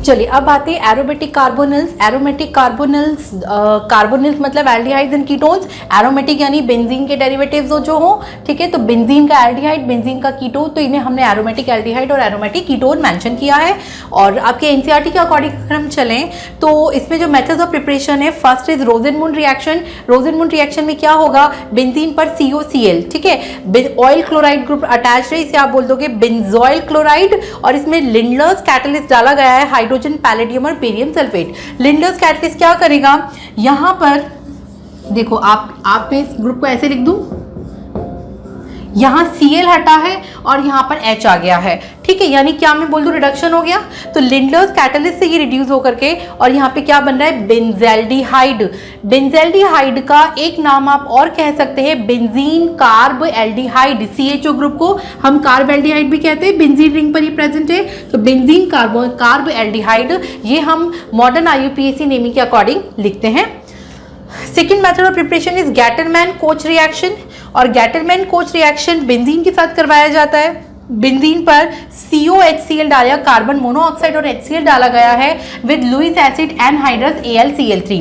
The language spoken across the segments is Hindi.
चलिए अब आते हैं एरोमेटिक कार्बोनिल्स। एरोमेटिक कार्बोनिल्स मतलब एल्डिहाइड्स एंड कीटोन्स। एरोमेटिक यानी बेंजीन के डेरिवेटिव्स जो हो, ठीक है। तो बेंजीन का एल्डिहाइड, बेंजीन का कीटोन, तो इन्हें हमने एरोमेटिक एल्डिहाइड और एरोमेटिक कीटोन मेंशन किया है। और आपके एनसीईआरटी के अकॉर्डिंग अगर हम चलें तो इसमें जो मेथड्स ऑफ प्रिपरेशन है, फर्स्ट इज रोजेनमुंड रिएक्शन। रोजेनमुंड रिएक्शन में क्या होगा, बेंजीन पर COCl, ठीक है, ऑयल क्लोराइड ग्रुप अटैच है, इसे आप बोल दोगे बेंजोइल क्लोराइड। और इसमें लिंडलर्स कैटलिस्ट डाला गया है, हाइड्रोजन, पैलेडियम और बेरियम सल्फेट। लिंडलर्स कैटलिस्ट क्या करेगा, यहां पर देखो आप मैं इस ग्रुप को ऐसे लिख दूं, यहां Cl हटा है और यहां पर H आ गया है, ठीक है। यानी क्या मैं बोल दूं, रिडक्शन हो गया। तो लिंडलर्स कैटलिस्ट से ये रिड्यूस होकर के और यहाँ पे क्या बन रहा है, बेंजल्डिहाइड। बेंजल्डिहाइड का एक नाम आप और कह सकते हैं benzene carb aldehyde. CHO group को हम कार्ब एल्डिहाइड भी कहते हैं, बेंजीन रिंग पर ही प्रेजेंट है। तो बेंजीन कार्ब एल्डिहाइड, ये हम मॉडर्न IUPAC नेमिंग के अकॉर्डिंग लिखते हैं। Second method of preparation is Gattermann-Koch reaction. और गैटरमैन-कोच रिएक्शन बेंजीन के साथ करवाया जाता है। बेंजीन पर COHCl डाला, कार्बन मोनोऑक्साइड और HCl डाला गया है with Lewis acid anhydrous AlCl3।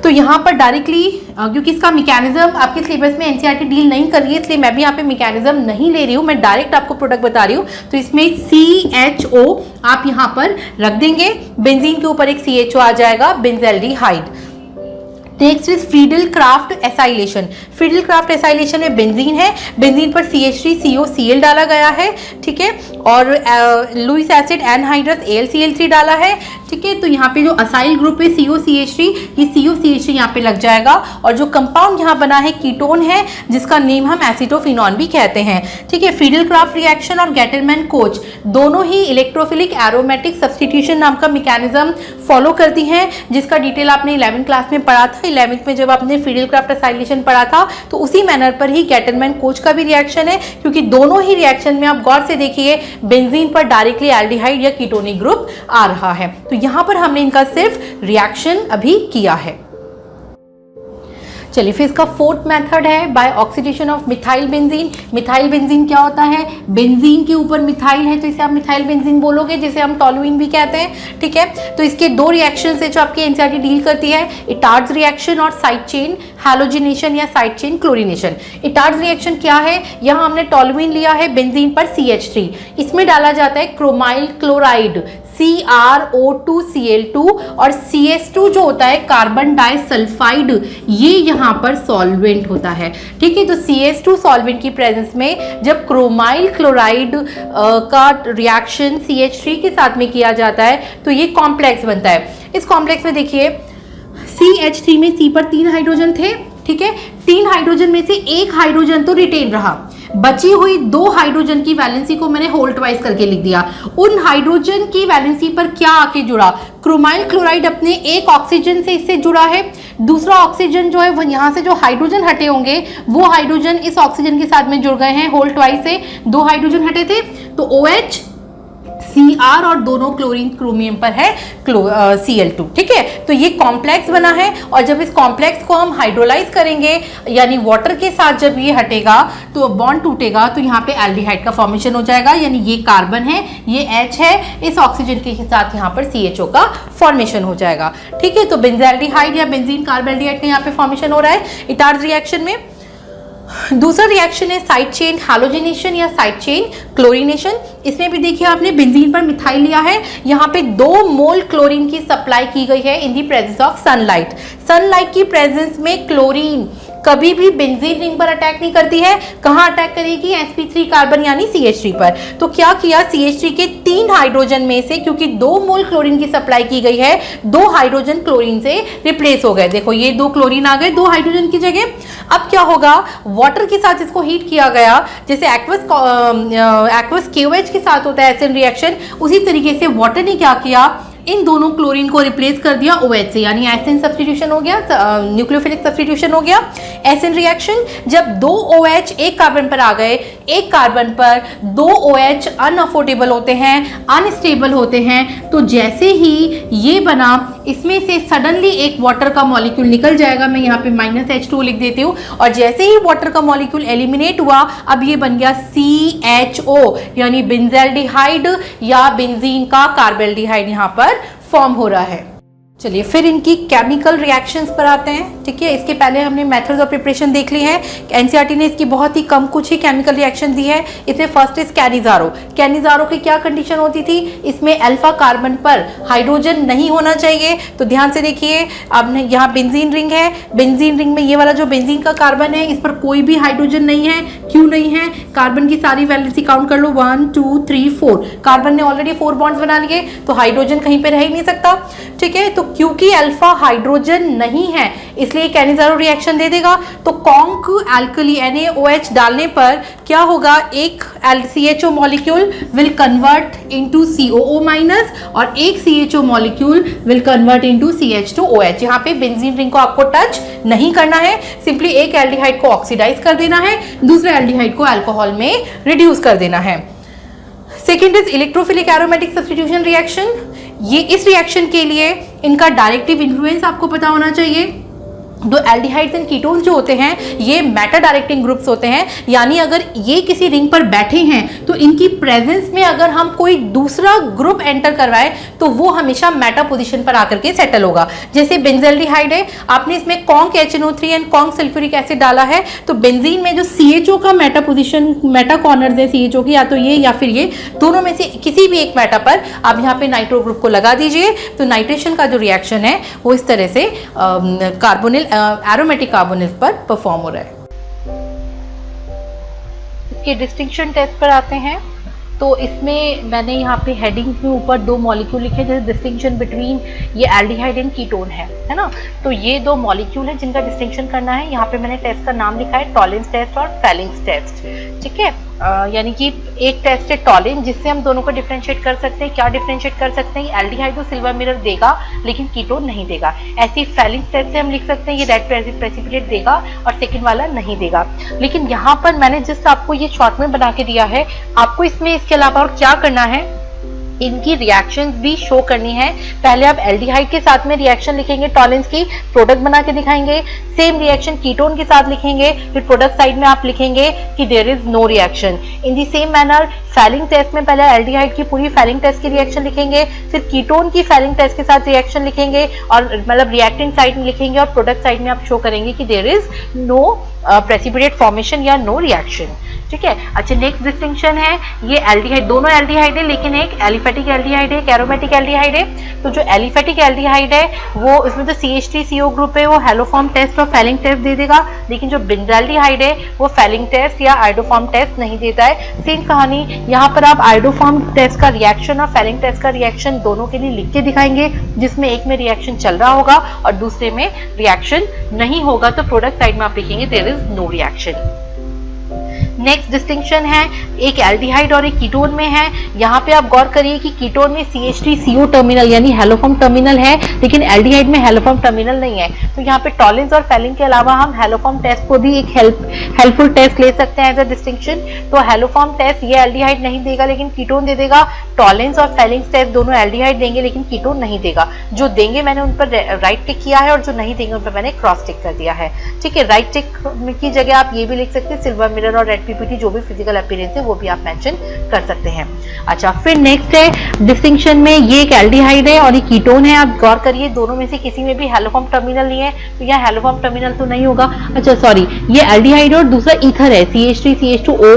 तो यहाँ पर डायरेक्टली, क्योंकि इसका मैकेनिज्म आपके सिलेबस में एनसीईआरटी डील नहीं कर रही है, इसलिए मैं भी यहाँ पे मैकेनिज्म नहीं ले रही हूँ, मैं डायरेक्ट आपको प्रोडक्ट बता रही हूँ। तो इसमें CHO आप यहाँ पर रख देंगे, बेंजीन के ऊपर एक CHO आ जाएगा, benzaldehyde. Next is Friedel-Crafts acylation. Friedel-Crafts acylation में बेंजीन है, बेंजीन पर CH3COCl डाला गया है, ठीक है, और लुईस एसिड एनहाइड्रस AlCl3 डाला है, ठीक है। तो यहाँ पे जो असाइल ग्रुप है COCH3, ये COCH3 यहाँ पे लग जाएगा। और जो कंपाउंड यहाँ बना है कीटोन है, जिसका नेम हम एसिटोफिनॉन भी कहते हैं, ठीक है। फ्रीडल-क्राफ्ट रिएक्शन और गैटरमैन-कोच दोनों ही इलेक्ट्रोफिलिक एरोमेटिक सब्स्टिट्यूशन नाम का मैकेनिज्म फॉलो करती हैं, जिसका डिटेल आपने 11th क्लास में पढ़ा था। 11th में जब आपने फ्रीडल-क्राफ्ट एसाइलेशन पढ़ा था तो उसी मैनर पर ही गैटरमैन-कोच का भी रिएक्शन है, क्योंकि दोनों ही रिएक्शन में आप गौर से देखिए बेंजीन पर डायरेक्टली एल्डिहाइड या कीटोनिक ग्रुप आ रहा है। तो यहाँ पर हमने इनका सिर्फ रिएक्शन अभी किया है। चलिए फिर इसका फोर्थ मेथड है by oxidation of methyl benzene. Methyl benzene क्या होता है, बेंजीन के ऊपर मिथाइल है तो इसे आप मिथाइल बेंजीन बोलोगे, जिसे हम टॉलुइन भी कहते हैं, ठीक है। तो इसके दो रिएक्शन है जो आपकी एनसीईआरटी डील करती है, इटार्ड्स रिएक्शन और साइड चेन हैलोजिनेशन या साइड चेन क्लोरीनेशन। इटार्ड्स रिएक्शन क्या है, यहाँ हमने टॉलुइन लिया है, बेंजीन पर CH3, इसमें डाला जाता है क्रोमाइल क्लोराइड CrO2Cl2 और CS2 जो होता है कार्बन डाइसल्फाइड, ये यहाँ पर सॉल्वेंट होता है, ठीक है। तो CS2 सॉल्वेंट की प्रेजेंस में जब क्रोमाइल क्लोराइड का रिएक्शन CH3 के साथ में किया जाता है तो ये कॉम्प्लेक्स बनता है। इस कॉम्प्लेक्स में देखिए CH3 में C पर 3 हाइड्रोजन थे, ठीक है। 3 हाइड्रोजन में से 1 हाइड्रोजन तो रिटेन रहा, बची हुई 2 हाइड्रोजन की वैलेंसी को मैंने होल्ड वाइज करके लिख दिया। उन हाइड्रोजन की वैलेंसी पर क्या आके जुड़ा, क्रोमाइल क्लोराइड अपने एक ऑक्सीजन से इससे जुड़ा है, दूसरा ऑक्सीजन जो है वह यहाँ से जो हाइड्रोजन हटे होंगे वो हाइड्रोजन इस ऑक्सीजन के साथ में जुड़ गए हैं, होल्ड वाइज से 2 हाइड्रोजन हटे थे तो OH Cr और दोनों क्लोरीन क्रोमियम पर है Cl2, ठीक है। तो ये कॉम्प्लेक्स बना है और जब इस कॉम्प्लेक्स को हम हाइड्रोलाइज करेंगे यानी वाटर के साथ जब ये हटेगा तो बॉन्ड टूटेगा तो यहाँ पे एल्डिहाइड का फॉर्मेशन हो जाएगा, यानी ये कार्बन है, ये H है, इस ऑक्सीजन के साथ यहाँ पर CHO का फॉर्मेशन हो जाएगा, ठीक है। तो बेंजल्डिहाइड या बेंजीन कार्ब एल्डिहाइड का यहाँ पे फॉर्मेशन हो रहा है इटार्ड्स रिएक्शन में। दूसरा रिएक्शन है साइड चेन हैलोजिनेशन या साइड चेन क्लोरीनेशन। इसमें भी देखिए आपने बेंजीन पर मिथाइल लिया है, यहाँ पे 2 मोल क्लोरीन की सप्लाई की गई है in the presence of sunlight. Sunlight की प्रेजेंस में क्लोरीन कभी भी बेंजीन रिंग पर अटैक नहीं करती है, कहाँ अटैक करेगी, sp3 कार्बन यानी CH3 पर। तो क्या किया, CH3 के 3 हाइड्रोजन में से, क्योंकि 2 मोल क्लोरीन की सप्लाई की गई है, 2 हाइड्रोजन क्लोरीन से रिप्लेस हो गए। देखो ये 2 क्लोरीन आ गए 2 हाइड्रोजन की जगह। अब क्या होगा, वाटर के साथ इसको हीट किया गया, जैसे एक्वस KOH के साथ होता है एसिड रिएक्शन, उसी तरीके से वाटर ने क्या किया, इन दोनों क्लोरीन को रिप्लेस कर दिया OH से, यानी एसएन सब्स्टिट्यूशन हो गया, न्यूक्लियोफिलिक सब्स्टिट्यूशन हो गया। एसएन रिएक्शन, जब 2 OH एक कार्बन पर आ गए, एक कार्बन पर 2 OH अनअफोर्डेबल होते हैं, अनस्टेबल होते हैं, तो जैसे ही ये बना, इसमें से सडनली एक वाटर का मॉलिक्यूल निकल जाएगा। मैं यहाँ पे -H2 लिख देती हूँ, और जैसे ही वाटर का मॉलिक्यूल एलिमिनेट हुआ, अब ये बन गया CHO, यानी बेंजल्डिहाइड या बेंजीन का कार्बेल्डिहाइड यहाँ पर फॉर्म हो रहा है। चलिए फिर इनकी केमिकल रिएक्शंस पर आते हैं। ठीक है, इसके पहले हमने मेथड्स ऑफ प्रिपरेशन देख ली है। एनसीईआरटी ने इसकी बहुत ही कम कुछ ही केमिकल रिएक्शन दी है। इसमें फर्स्ट इज कैनिजारो। कैनिजारो की क्या कंडीशन होती थी, इसमें अल्फा कार्बन पर हाइड्रोजन नहीं होना चाहिए। तो ध्यान से देखिए, अब यहाँ बेंजीन रिंग है, बेंजीन रिंग में ये वाला जो बेंजीन का कार्बन है, इस पर कोई भी हाइड्रोजन नहीं है। क्यों नहीं है? कार्बन की सारी वैलेंसी काउंट कर लो, 1 2 3 4। कार्बन ने ऑलरेडी 4 बॉन्ड्स बना लिए, तो हाइड्रोजन कहीं पे रह ही नहीं सकता। ठीक है, तो क्योंकि अल्फा हाइड्रोजन नहीं है, इसलिए कैनिजारो रिएक्शन दे देगा। तो कॉन्क एल्कली NaOH डालने पर क्या होगा, एक CHO molecule will convert into COO- और एक CHO molecule will convert into CH2OH। यहाँ पे बेंजीन रिंग को आपको टच नहीं करना है, सिंपली एक एल्डिहाइड को ऑक्सीडाइज कर देना है, दूसरे एल्डिहाइड को अल्कोहल में रिड्यूस कर देना है। Second is electrophilic aromatic substitution reaction. ये इस रिएक्शन के लिए इनका डायरेक्टिव इन्फ्लुएंस आपको पता होना चाहिए। दो एल्डिहाइड्स एंड कीटोन्स जो होते हैं, ये मेटा डायरेक्टिंग ग्रुप्स होते हैं, यानी अगर ये किसी रिंग पर बैठे हैं तो इनकी प्रेजेंस में अगर हम कोई दूसरा ग्रुप एंटर करवाएं तो वो हमेशा मेटा पोजीशन पर आकर के सेटल होगा। जैसे बेंजल्डिहाइड है, आपने इसमें conc HNO3 and conc sulphuric acid डाला है, तो बेंजीन में जो CHO का मेटा पोजीशन, मेटा कॉर्नर्स है CHO की, या तो ये या फिर ये, दोनों में से किसी भी एक मेटा पर आप यहाँ पे नाइट्रो ग्रुप को लगा दीजिए। तो नाइट्रेशन का जो रिएक्शन है वो इस तरह से कार्बोनिल एरोमेटिक कार्बोनिल पर परफॉर्म हो रहा है। इसके डिस्टिंक्शन टेस्ट पर आते हैं। तो इसमें मैंने यहाँ पे हेडिंग में ऊपर 2 मॉलिक्यूल लिखे, जैसे डिस्टिंक्शन बिटवीन ये एल्डिहाइड एंड कीटोन है ना। तो ये 2 मॉलिक्यूल है जिनका डिस्टिंक्शन करना है। यहाँ पे मैंने टेस्ट का नाम लिखा है टॉलेंस टेस्ट और फेलिंग्स टेस्ट। ठीक है, यानी कि एक टेस्ट है टॉलेंस, जिससे हम दोनों को डिफरेंशिएट कर सकते हैं। क्या डिफरेंशिएट कर सकते हैं? एल्डिहाइड तो सिल्वर मिरर देगा लेकिन कीटोन नहीं देगा। ऐसी फेलिंग्स टेस्ट से हम लिख सकते हैं ये रेड प्रेसिपिटेट देगा और सेकंड वाला नहीं देगा। लेकिन यहाँ पर मैंने जस्ट आपको ये शॉर्ट में बना के दिया है, आपको इसमें इसके अलावा और क्या करना है, इनकी रिएक्शंस भी शो करनी है। पहले आप एल्डिहाइड के साथ में रिएक्शन लिखेंगे, टॉलेंस की प्रोडक्ट बना के दिखाएंगे। सेम रिएक्शन कीटोन के साथ लिखेंगे, फिर प्रोडक्ट साइड में आप लिखेंगे कि there is no reaction. In the same manner Fehling test में पहले एल्डिहाइड की पूरी फेलिंग टेस्ट की रिएक्शन लिखेंगे, फिर कीटोन की फेलिंग टेस्ट के साथ रिएक्शन लिखेंगे, और मतलब रिएक्टिंग साइड में लिखेंगे, और प्रोडक्ट साइड में आप शो करेंगे कि there is no precipitate formation या नो रिएक्शन। ठीक है, अच्छा नेक्स्ट डिस्टिंक्शन है, ये एल्डिहाइड, दोनों एल्डिहाइड है लेकिन एक एलिफेटिक एल्डिहाइड है, एक एरोमेटिक एल्डिहाइड है। तो जो एलिफेटिक एल्डिहाइड है वो इसमें तो CH3CO ग्रुप है, वो हेलोफॉर्म टेस्ट और फेलिंग टेस्ट दे देगा। लेकिन जो बेंजल्डिहाइड है वो फेलिंग टेस्ट या आइडोफॉर्म टेस्ट नहीं देता है। सेम कहानी यहाँ पर आप आइडोफॉर्म टेस्ट का रिएक्शन और फेलिंग टेस्ट का रिएक्शन दोनों के लिए लिख के दिखाएंगे, जिसमें एक में रिएक्शन चल रहा होगा और दूसरे में रिएक्शन नहीं होगा। तो प्रोडक्ट साइड में आप लिखेंगे there is no reaction. Next distinction है, एक एल्डिहाइड और एक कीटोन में है। यहाँ पे आप गौर करिए कि कीटोन में CH3CO टर्मिनल यानी हेलोफॉर्म टर्मिनल है, लेकिन एल्डिहाइड में हेलोफॉर्म टर्मिनल नहीं है। तो यहाँ पे टॉलेंस और फेलिंग के अलावा हम हेलोफॉर्म टेस्ट को भी एक हेल्पफुल टेस्ट ले सकते हैं एज अ डिस्टिंक्शन। तो हेलोफॉर्म टेस्ट ये एल्डिहाइड नहीं देगा लेकिन कीटोन दे देगा। टॉलेंस और फेलिंग्स टेस्ट दोनों एल्डिहाइड देंगे लेकिन कीटोन नहीं देगा। जो देंगे मैंने उन पर राइट टिक किया है और जो नहीं देंगे उन पर मैंने क्रॉस टिक कर दिया है। ठीक है, राइट टिक की जगह आप ये भी लिख सकते हैं सिल्वर मिरर और रेड PPT, जो भी फिजिकल अपीयरेंस है वो भी आप मेंशन कर सकते हैं। अच्छा, फिर नेक्स्ट है डिस्टिंक्शन में, ये एक एल्डिहाइड है और ये कीटोन है। आप गौर करिए दोनों में से किसी में भी हेलोफॉर्म टर्मिनल नहीं है, तो यहाँ हेलोफॉर्म टर्मिनल तो नहीं होगा। अच्छा सॉरी, ये एल्डिहाइड और दूसरा ईथर है, CH3CH2O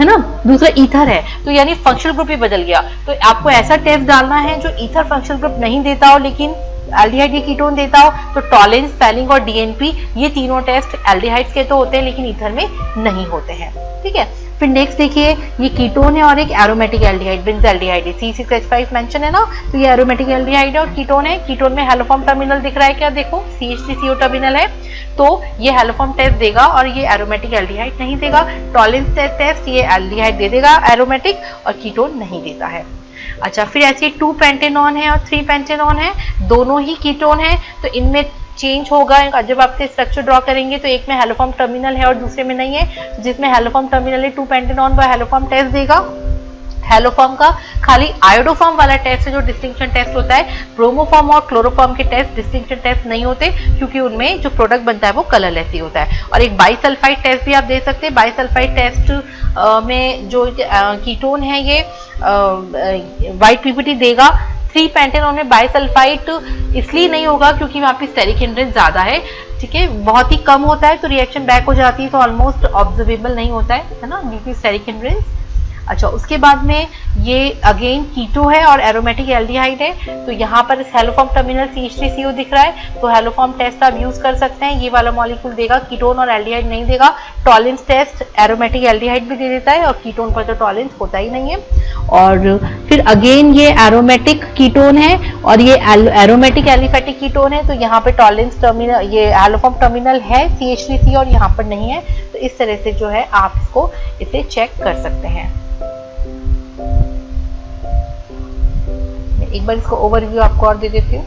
है ना, दूसरा ईथर है, तो यानी फंक्शनल ग्रुप ही बदल गया। तो आपको ऐसा टेस्ट डालना है जो ईथर फंक्शनल ग्रुप नहीं देता हो लेकिन एल्डिहाइड ये कीटोन देता हो। तो टॉलेंस, फेलिंग और DNP ये तीनों टेस्ट एल्डिहाइड्स के तो होते हैं लेकिन ईथर में नहीं होते हैं। ठीक है, फिर नेक्स्ट देखिए, ये कीटोन है और एक एरोमेटिक एल्डिहाइड, बेंजल्डिहाइड है, C6H5 मेंशन है ना, तो ये एरोमेटिक एल्डिहाइड है और कीटोन है। कीटोन में हेलोफॉर्म टर्मिनल दिख रहा है क्या, देखो CH3CO टर्मिनल है, तो ये हेलोफॉर्म टेस्ट देगा और ये एरोमेटिक एल्डिहाइड नहीं देगा। टॉलेंस टेस्ट ये एल्डिहाइड दे देगा एरोमेटिक, और कीटोन नहीं देता है। अच्छा, फिर ऐसे 2 पेंटेनॉन है और 3 पेंटेनॉन है, दोनों ही कीटोन है, तो इनमें चेंज होगा। जब आप स्ट्रक्चर ड्रॉ करेंगे तो एक में हेलोफॉर्म टर्मिनल है और दूसरे में नहीं है। जिसमें हेलोफॉर्म टर्मिनल है 2 पेंटेनॉन, वह हेलोफॉर्म टेस्ट देगा। हेलोफॉर्म का खाली आयोडोफॉर्म वाला टेस्ट है जो डिस्टिंक्शन टेस्ट होता है। ब्रोमोफॉर्म और क्लोरोफॉर्म के टेस्ट डिस्टिंक्शन टेस्ट नहीं होते, क्योंकि उनमें जो प्रोडक्ट बनता है वो कलरलेस ही होता है। और एक बाइसल्फाइड टेस्ट भी आप दे सकते हैं। बाइसल्फाइड टेस्ट में जो कीटोन है ये वाइट पीपीटी देगा। 3 पेंटेनॉन में बाइसल्फाइड इसलिए नहीं होगा क्योंकि वहाँ पे स्टेरिक हिंड्रेंस ज्यादा है, ठीक है, बहुत ही कम होता है, तो रिएक्शन बैक हो जाती है, तो ऑलमोस्ट ऑब्जर्वेबल नहीं होता है ना, ड्यू टू स्टेरिक हिंड्रेंस। अच्छा, उसके बाद में ये अगेन कीटो है और एरोमेटिक एल्डिहाइड है, तो यहाँ पर इस हेलोफॉर्म टर्मिनल CH3CO दिख रहा है, तो हेलोफॉर्म टेस्ट आप यूज कर सकते हैं। ये वाला मॉलिक्यूल देगा, कीटोन और एल्डिहाइड नहीं देगा। टॉलेंस टेस्ट एरोमेटिक एल्डिहाइड भी दे देता है, और कीटोन पर तो टॉलेंस होता ही नहीं है। और फिर अगेन ये एरोमेटिक कीटोन है और ये एरोमेटिक एलिफेटिक कीटोन है, तो यहाँ पे टॉलेंस टर्मिनल, ये हेलोफॉर्म टर्मिनल है CH3C और यहाँ पर नहीं है, तो इस तरह से जो है आप इसको इसे चेक कर सकते हैं। एक बार इसको ओवरव्यू आपको और दे देती हूँ।